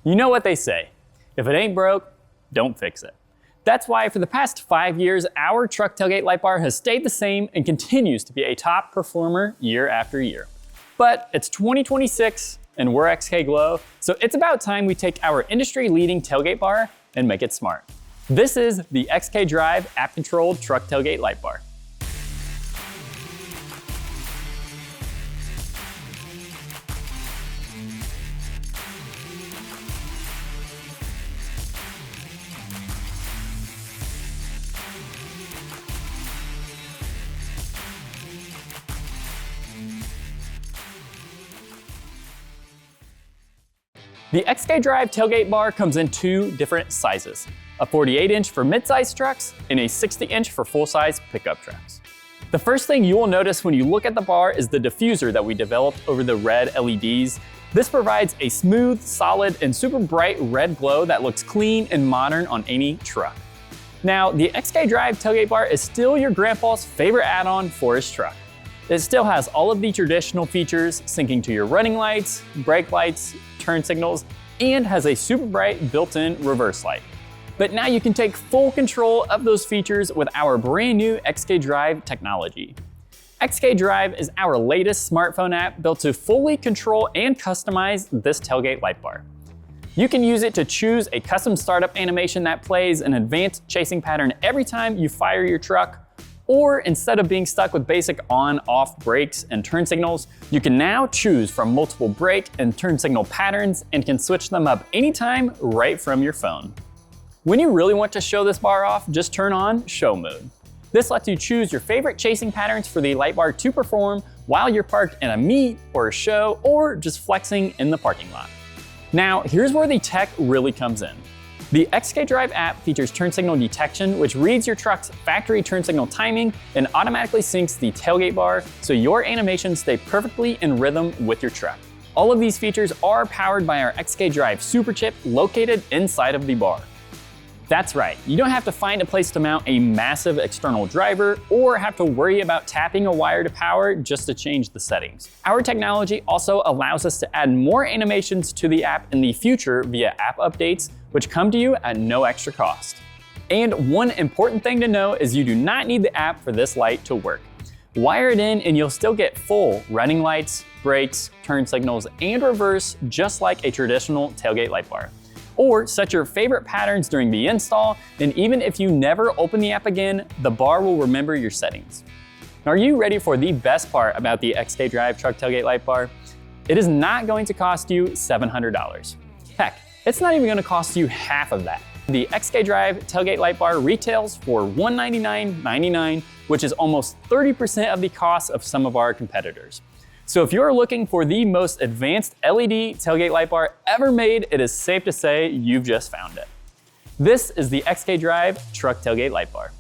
You know what they say, if it ain't broke, don't fix it. That's why for the past 5 years, our truck tailgate light bar has stayed the same and continues to be a top performer year after year. But it's 2026 and we're XKGLOW, so it's about time we take our industry-leading tailgate bar and make it smart. This is the XKdrive app-controlled truck tailgate light bar. The XKdrive tailgate bar comes in 2 different sizes, a 48-inch for mid-size trucks and a 60-inch for full-size pickup trucks. The first thing you will notice when you look at the bar is the diffuser that we developed over the red LEDs. This provides a smooth, solid, and super bright red glow that looks clean and modern on any truck. Now, the XKdrive tailgate bar is still your grandpa's favorite add-on for his truck. It still has all of the traditional features syncing to your running lights, brake lights, turn signals, and has a super bright built-in reverse light. But now you can take full control of those features with our brand new XKdrive technology. XKdrive is our latest smartphone app built to fully control and customize this tailgate light bar. You can use it to choose a custom startup animation that plays an advanced chasing pattern every time you fire your truck. Or instead of being stuck with basic on-off brakes and turn signals, you can now choose from multiple brake and turn signal patterns and can switch them up anytime right from your phone. When you really want to show this bar off, just turn on show mode. This lets you choose your favorite chasing patterns for the light bar to perform while you're parked in a meet or a show or just flexing in the parking lot. Now, here's where the tech really comes in. The XKdrive app features turn signal detection, which reads your truck's factory turn signal timing and automatically syncs the tailgate bar so your animations stay perfectly in rhythm with your truck. All of these features are powered by our XKdrive super chip located inside of the bar. That's right, you don't have to find a place to mount a massive external driver or have to worry about tapping a wire to power just to change the settings. Our technology also allows us to add more animations to the app in the future via app updates, which come to you at no extra cost. And one important thing to know is you do not need the app for this light to work. Wire it in and you'll still get full running lights, brakes, turn signals, and reverse just like a traditional tailgate light bar. Or set your favorite patterns during the install, and even if you never open the app again, the bar will remember your settings. Now, are you ready for the best part about the XKdrive truck tailgate light bar? It is not going to cost you $700. Heck, it's not even going to cost you half of that. The XKdrive tailgate light bar retails for $199.99, which is almost 30% of the cost of some of our competitors. So if you're looking for the most advanced LED tailgate light bar ever made, it is safe to say you've just found it. This is the XKdrive truck tailgate light bar.